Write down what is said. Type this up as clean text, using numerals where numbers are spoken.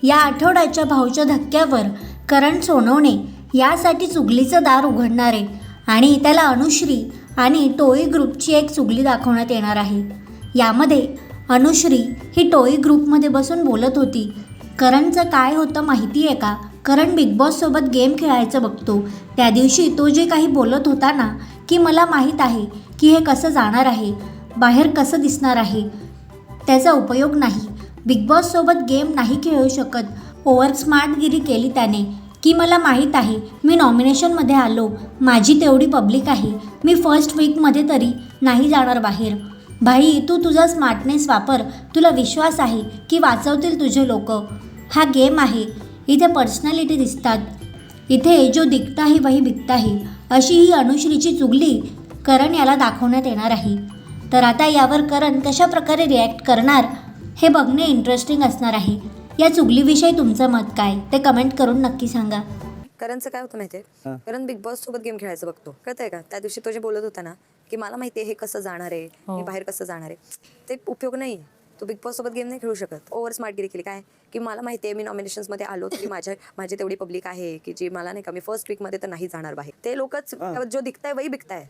या आठवड्याच्या भाऊच्या धक्क्यावर करण सोनवणे यासाठी चुगलीचं दार उघडणार आहे आणि त्याला अनुश्री आणि टोळी ग्रुपची एक चुगली दाखवण्यात येणार आहे। यामध्ये अनुश्री ही टोळी ग्रुपमध्ये बसून बोलत होती। करणचं काय होतं माहिती आहे का? करण बिग बॉससोबत गेम खेळायचं बघतो। त्या दिवशी तो जे काही बोलत होता ना की मला माहीत आहे की हे कसं जाणार आहे, बाहेर कसं दिसणार आहे, त्याचा उपयोग नाही, बिग बॉससोबत गेम नाही खेळू शकत, ओव्हर स्मार्टगिरी केली त्याने की मला माहीत आहे मी नॉमिनेशनमध्ये आलो, माझी तेवढी पब्लिक आहे, मी फर्स्ट वीकमध्ये तरी नाही जाणार बाहेर। भाई तू तुझा स्मार्टनेस वापर, तुला विश्वास आहे की वाचवतील तुझे लोक। हा गेम आहे, इथे पर्सनॅलिटी दिसतात, इथे जो दिखता है वही बिकता है, अशी ही अनुश्रीची चुगली करण याला दाखवण्यात येणार आहे। तर आता यावर करण कशा प्रकारे रिॲक्ट करणार हे बघणे इंटरेस्टिंग असणार आहे। या चुगलीविषयी तुमचं मत काय ते कमेंट करून नक्की सांगा। करणचं काय होतं माहितीये, करण बिग बॉस सोबत गेम खेळायचं बघतो, कळतंय का? त्या दिवशी तो जे बोलत होता ना की मला माहितीये हे कसं जाणार आहे, मी बाहेर कसं जाणार आहे, ते उपयोग नाही। तो बिग बॉस सोबत गेम नाही खेळू शकत। ओव्हर स्मार्टगिरी केली काय की मला माहितीये मी नॉमिनेशन्समध्ये आलो तरी माझी तेवढी पब्लिक आहे की जी मला नाही का मी फर्स्ट वीकमध्ये तर नाही जाणार बाहेर, ते लोकच जो दिखताय वही बिकताय।